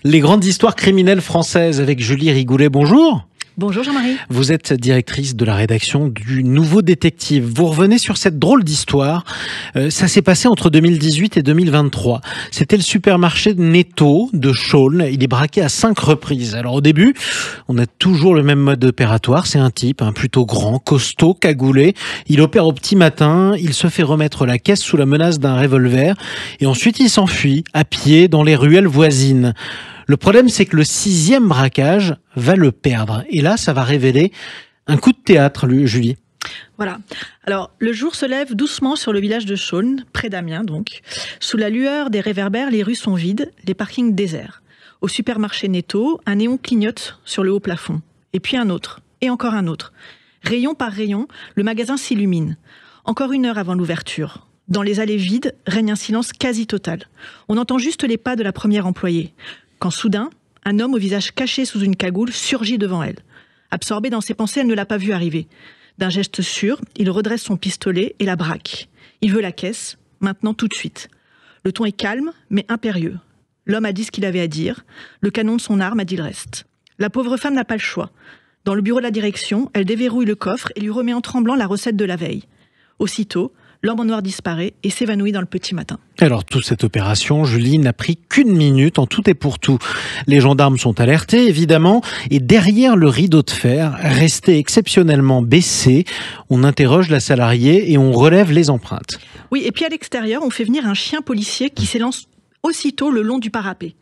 Les grandes histoires criminelles françaises avec Julie Rigoulet, bonjour. Bonjour Jean-Marie. Vous êtes directrice de la rédaction du Nouveau Détective. Vous revenez sur cette drôle d'histoire. Ça s'est passé entre 2018 et 2023. C'était le supermarché Netto de Chaulnes. Il est braqué à 5 reprises. Alors au début, on a toujours le même mode opératoire. C'est un type plutôt grand, costaud, cagoulé. Il opère au petit matin. Il se fait remettre la caisse sous la menace d'un revolver. Et ensuite, il s'enfuit à pied dans les ruelles voisines. Le problème, c'est que le 6e braquage va le perdre. Et là, ça va révéler un coup de théâtre, Julie. Voilà. Alors, le jour se lève doucement sur le village de Chaulnes, près d'Amiens donc. Sous la lueur des réverbères, les rues sont vides, les parkings déserts. Au supermarché Netto, un néon clignote sur le haut plafond. Et puis un autre, et encore un autre. Rayon par rayon, le magasin s'illumine. Encore 1 heure avant l'ouverture. Dans les allées vides, règne un silence quasi total. On entend juste les pas de la première employée. Quand soudain, un homme au visage caché sous une cagoule surgit devant elle. Absorbée dans ses pensées, elle ne l'a pas vu arriver. D'un geste sûr, il redresse son pistolet et la braque. Il veut la caisse, maintenant tout de suite. Le ton est calme, mais impérieux. L'homme a dit ce qu'il avait à dire. Le canon de son arme a dit le reste. La pauvre femme n'a pas le choix. Dans le bureau de la direction, elle déverrouille le coffre et lui remet en tremblant la recette de la veille. Aussitôt, l'homme en noir disparaît et s'évanouit dans le petit matin. Alors, toute cette opération, Julie, n'a pris qu'1 minute en tout et pour tout. Les gendarmes sont alertés, évidemment, et derrière le rideau de fer, resté exceptionnellement baissé, on interroge la salariée et on relève les empreintes. Oui, et puis à l'extérieur, on fait venir un chien policier qui s'élance aussitôt le long du parapet.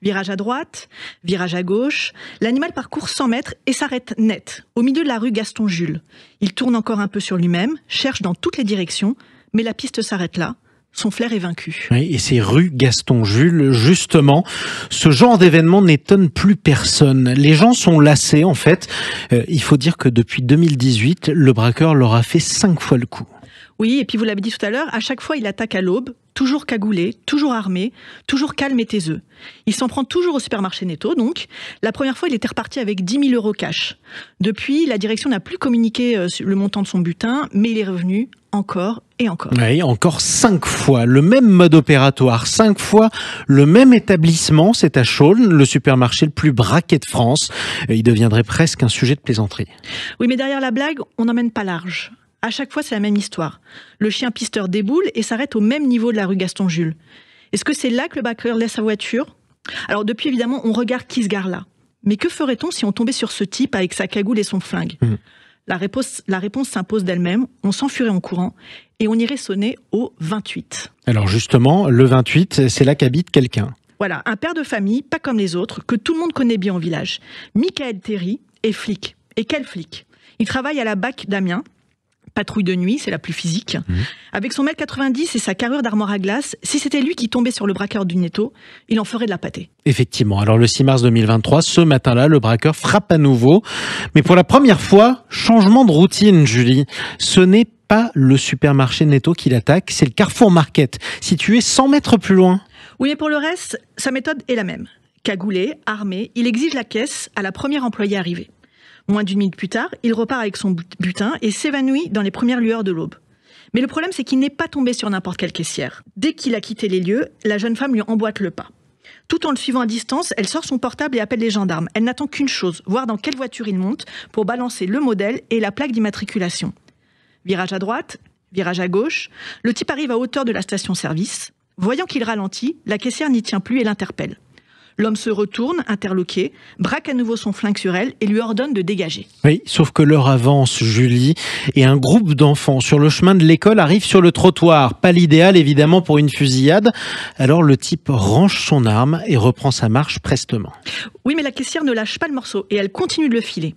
Virage à droite, virage à gauche. L'animal parcourt 100 mètres et s'arrête net, au milieu de la rue Gaston-Jules. Il tourne encore un peu sur lui-même, cherche dans toutes les directions, mais la piste s'arrête là. Son flair est vaincu. Oui, et c'est rue Gaston-Jules, justement. Ce genre d'événement n'étonne plus personne. Les gens sont lassés, en fait. Il faut dire que depuis 2018, le braqueur leur a fait 5 fois le coup. Oui, et puis vous l'avez dit tout à l'heure, à chaque fois il attaque à l'aube, toujours cagoulé, toujours armé, toujours calme et taiseux. Il s'en prend toujours au supermarché Netto, donc. La première fois, il était reparti avec 10 000 € cash. Depuis, la direction n'a plus communiqué le montant de son butin, mais il est revenu encore et encore. Oui, encore 5 fois. Le même mode opératoire, 5 fois le même établissement, c'est à Chaulnes, le supermarché le plus braqué de France. Il deviendrait presque un sujet de plaisanterie. Oui, mais derrière la blague, on n'emmène pas large. À chaque fois, c'est la même histoire. Le chien pisteur déboule et s'arrête au même niveau de la rue Gaston-Jules. Est-ce que c'est là que le braqueur laisse sa voiture ? Alors depuis, évidemment, on regarde qui se gare là. Mais que ferait-on si on tombait sur ce type avec sa cagoule et son flingue ? La réponse s'impose d'elle-même, on s'enfuirait en courant et on irait sonner au 28. Alors justement, le 28, c'est là qu'habite quelqu'un. Voilà, un père de famille, pas comme les autres, que tout le monde connaît bien au village. Michael Terry est flic. Et quel flic ? Il travaille à la BAC d'Amiens. Patrouille de nuit, c'est la plus physique. Avec son 1,90 m et sa carrure d'armoire à glace, si c'était lui qui tombait sur le braqueur du Netto, il en ferait de la pâtée. Effectivement. Alors le 6 mars 2023, ce matin-là, le braqueur frappe à nouveau. Mais pour la première fois, changement de routine, Julie. Ce n'est pas le supermarché Netto qui l'attaque, c'est le Carrefour Market, situé 100 mètres plus loin. Oui, mais pour le reste, sa méthode est la même. Cagoulé, armé, il exige la caisse à la première employée arrivée. Moins d'1 minute plus tard, il repart avec son butin et s'évanouit dans les premières lueurs de l'aube. Mais le problème, c'est qu'il n'est pas tombé sur n'importe quelle caissière. Dès qu'il a quitté les lieux, la jeune femme lui emboîte le pas. Tout en le suivant à distance, elle sort son portable et appelle les gendarmes. Elle n'attend qu'une chose, voir dans quelle voiture il monte pour balancer le modèle et la plaque d'immatriculation. Virage à droite, virage à gauche, le type arrive à hauteur de la station-service. Voyant qu'il ralentit, la caissière n'y tient plus et l'interpelle. L'homme se retourne, interloqué, braque à nouveau son flingue sur elle et lui ordonne de dégager. Oui, sauf que l'heure avance, Julie, et un groupe d'enfants sur le chemin de l'école arrive sur le trottoir. Pas l'idéal, évidemment, pour une fusillade. Alors le type range son arme et reprend sa marche prestement. Oui, mais la caissière ne lâche pas le morceau et elle continue de le filer.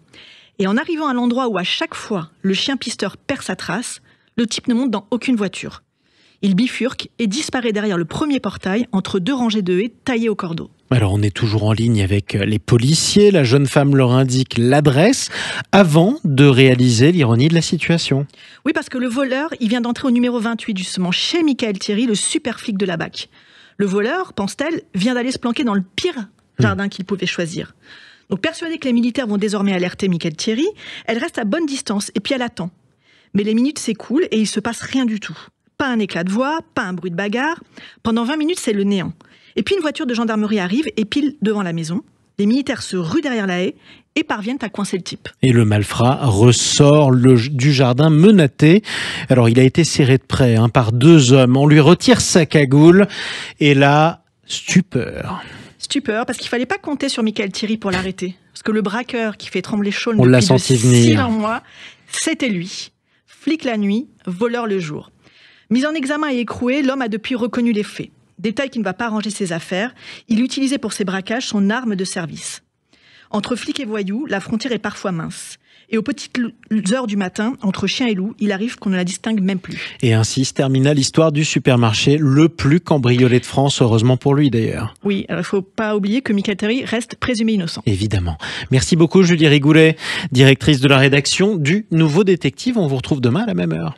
Et en arrivant à l'endroit où à chaque fois le chien pisteur perd sa trace, le type ne monte dans aucune voiture. Il bifurque et disparaît derrière le premier portail entre 2 rangées de haies taillées au cordeau. Alors on est toujours en ligne avec les policiers, la jeune femme leur indique l'adresse avant de réaliser l'ironie de la situation. Oui, parce que le voleur, il vient d'entrer au numéro 28 justement, chez Michael Thierry, le super flic de la BAC. Le voleur, pense-t-elle, vient d'aller se planquer dans le pire jardin qu'il pouvait choisir. Donc persuadée que les militaires vont désormais alerter Michael Thierry, elle reste à bonne distance et puis elle attend. Mais les minutes s'écoulent et il se passe rien du tout. Pas un éclat de voix, pas un bruit de bagarre. Pendant 20 minutes, c'est le néant. Et puis une voiture de gendarmerie arrive et pile devant la maison. Les militaires se ruent derrière la haie et parviennent à coincer le type. Et le malfrat ressort du jardin menotté. Alors il a été serré de près par 2 hommes. On lui retire sa cagoule et là, stupeur. Stupeur, parce qu'il ne fallait pas compter sur Michael Thierry pour l'arrêter. Parce que le braqueur qui fait trembler Shaun On l'a depuis senti de venir. si longs mois, c'était lui. Flic la nuit, voleur le jour. Mis en examen et écroué, l'homme a depuis reconnu les faits. Détail qui ne va pas arranger ses affaires, il utilisait pour ses braquages son arme de service. Entre flics et voyous, la frontière est parfois mince. Et aux petites heures du matin, entre chien et loup, il arrive qu'on ne la distingue même plus. Et ainsi se termina l'histoire du supermarché le plus cambriolé de France, heureusement pour lui d'ailleurs. Oui, alors il ne faut pas oublier que Michael Thierry reste présumé innocent. Évidemment. Merci beaucoup Julie Rigoulet, directrice de la rédaction du Nouveau Détective. On vous retrouve demain à la même heure.